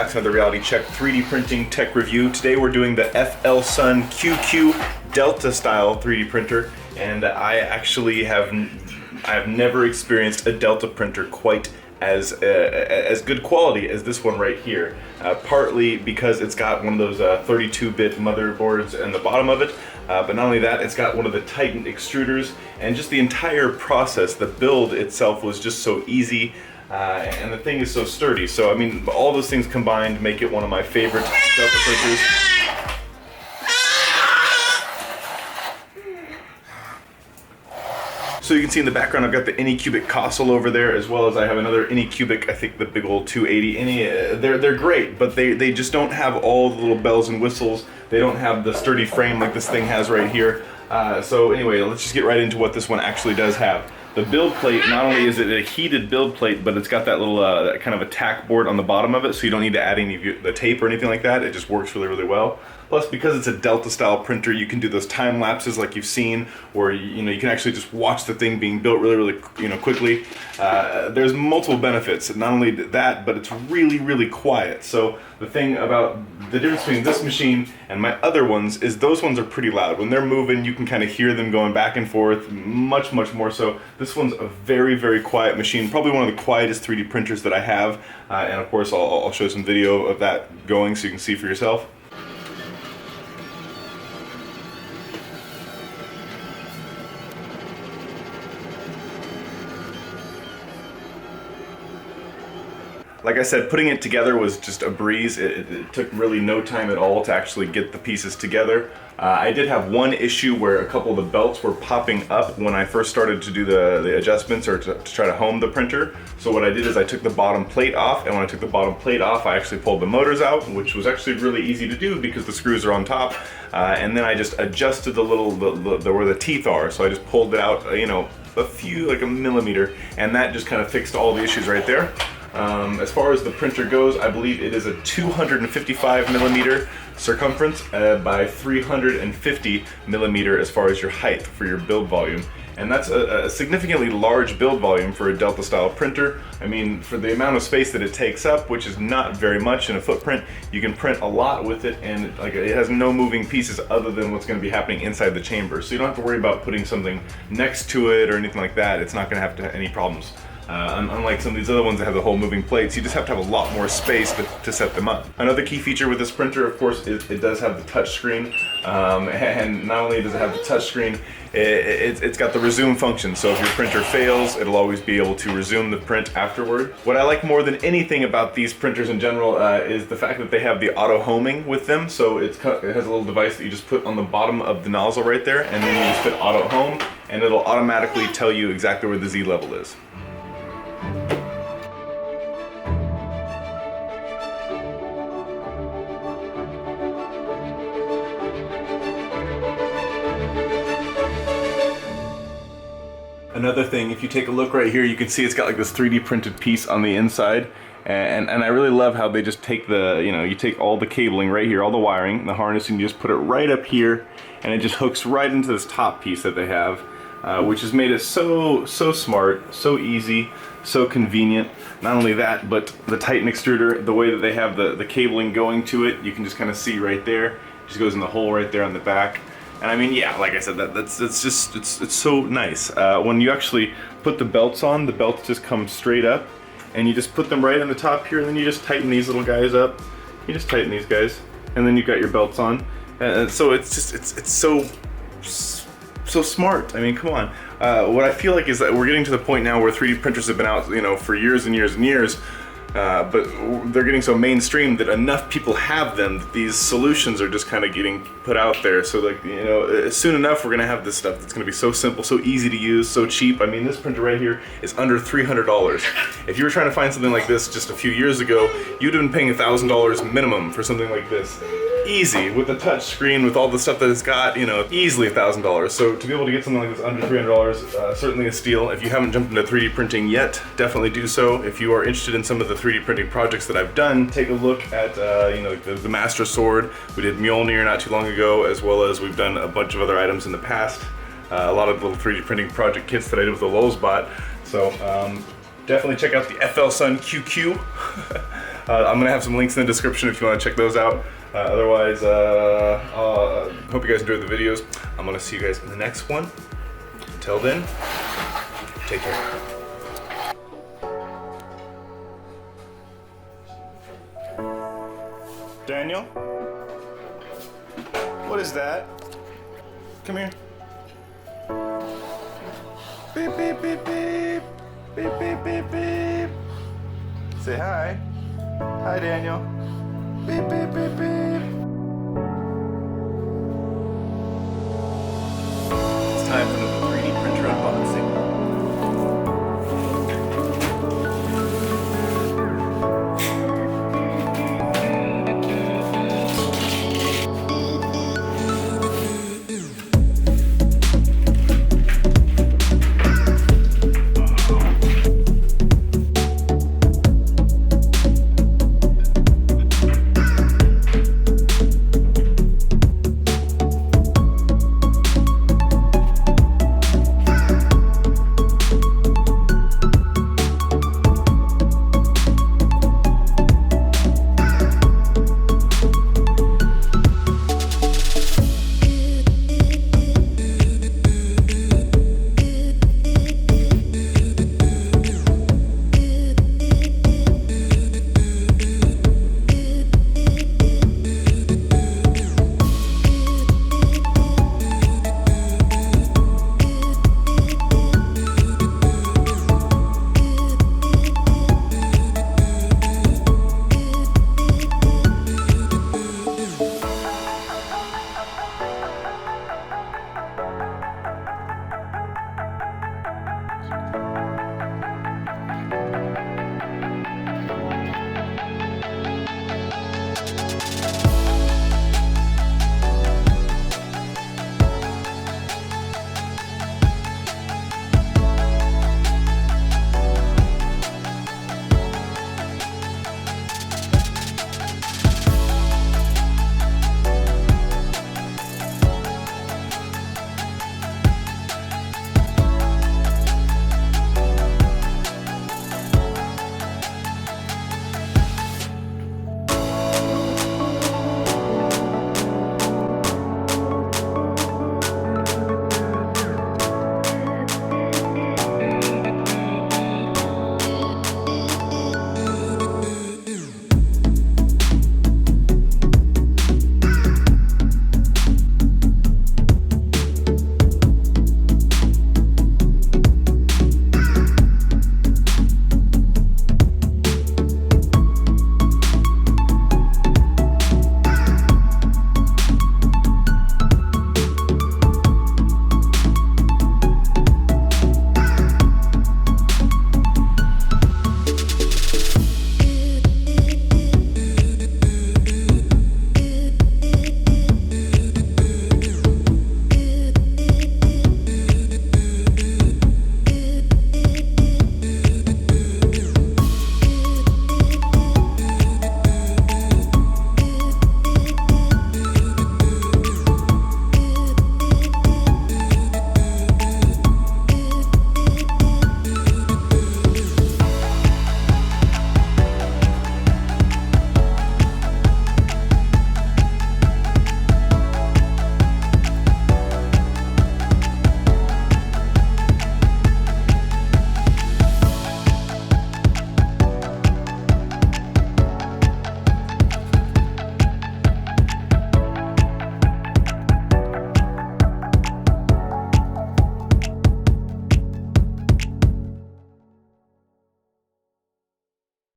back to another Reality Check 3D printing tech review. Today we're doing the Flsun QQ Delta style 3D printer, and I actually have never experienced a Delta printer quite as good quality as this one right here. Partly because it's got one of those 32-bit motherboards in the bottom of it, but not only that, it's got one of the tightened extruders, and just the entire process, the build itself was just so easy. And the thing is so sturdy. So I mean, all those things combined make it one of my favorite Delta printers. So you can see in the background I've got the Anycubic console over there, as well as I have another Anycubic, I think the big old 280. They're great, but they just don't have all the little bells and whistles. They don't have the sturdy frame like this thing has right here. So anyway, let's just get right into what this one actually does have. The build plate, not only is it a heated build plate, but it's got that little kind of a tack board on the bottom of it, so you don't need to add any of the tape or anything like that. It just works really, really well. Plus, because it's a Delta style printer, you can do those time lapses like you've seen, where you can actually just watch the thing being built really, really quickly. There's multiple benefits. Not only that, but it's really, really quiet. So the thing about the difference between this machine and my other ones is those ones are pretty loud. When they're moving, you can kind of hear them going back and forth, much more so. This one's a very, very quiet machine, probably one of the quietest 3D printers that I have. And of course, I'll show some video of that going so you can see for yourself. Like I said, putting it together was just a breeze. It took really no time at all to actually get the pieces together. I did have one issue where a couple of the belts were popping up when I first started to do the adjustments or to try to home the printer. So what I did is I took the bottom plate off, and when I took the bottom plate off, I actually pulled the motors out, which was actually really easy to do because the screws are on top. And then I just adjusted the little, where the teeth are. So I just pulled it out, a few, like a millimeter, and that just kind of fixed all the issues right there. As far as the printer goes, I believe it is a 255 millimeter circumference by 350 millimeter as far as your height for your build volume. And that's a significantly large build volume for a Delta style printer. I mean, for the amount of space that it takes up, which is not very much in a footprint, you can print a lot with it, and it has no moving pieces other than what's going to be happening inside the chamber. So you don't have to worry about putting something next to it or anything like that. It's not going to have any problems. Unlike some of these other ones that have the whole moving plates, you just have to have a lot more space to set them up. Another key feature with this printer, of course, is it does have the touch screen. And not only does it have the touch screen, it's got the resume function. So if your printer fails, it'll always be able to resume the print afterward. What I like more than anything about these printers in general is the fact that they have the auto homing with them. So it has a little device that you just put on the bottom of the nozzle right there, and then you just put auto home, and it'll automatically tell you exactly where the Z level is. Another thing, if you take a look right here, you can see it's got like this 3D printed piece on the inside, and I really love how they just take you take all the cabling right here, all the wiring, the harness, and you just put it right up here, and it just hooks right into this top piece that they have, which has made it so smart, so easy, so convenient. Not only that, but the Titan extruder, the way that they have the cabling going to it, you can just kind of see right there. It just goes in the hole right there on the back. And I mean, yeah, like I said, it's so nice. When you actually put the belts on, the belts just come straight up, and you just put them right on the top here, and then you just tighten these little guys up. You just tighten these guys, and then you've got your belts on. And so it's so smart. I mean, come on. What I feel like is that we're getting to the point now where 3D printers have been out, for years and years and years. But they're getting so mainstream that enough people have them that these solutions are just kind of getting put out there. So soon enough we're gonna have this stuff that's gonna be so simple, so easy to use, so cheap. I mean, this printer right here is under $300. If you were trying to find something like this just a few years ago, you'd have been paying $1,000 minimum for something like this. Easy, with the touch screen, with all the stuff that it's got, easily $1,000. So to be able to get something like this under $300, certainly a steal. If you haven't jumped into 3D printing yet, definitely do so. If you are interested in some of the 3D printing projects that I've done, take a look at the Master Sword. We did Mjolnir not too long ago, as well as we've done a bunch of other items in the past. A lot of little 3D printing project kits that I did with the Lowe's bot. So definitely check out the Flsun QQ. I'm gonna have some links in the description if you want to check those out. Otherwise, hope you guys enjoyed the videos. I'm gonna see you guys in the next one. Until then, take care. Daniel? What is that? Come here. Beep, beep, beep, beep. Beep, beep, beep, beep. Say hi. Hi, Daniel. Beep, beep, beep, beep. It's time for the 3D printer unboxing.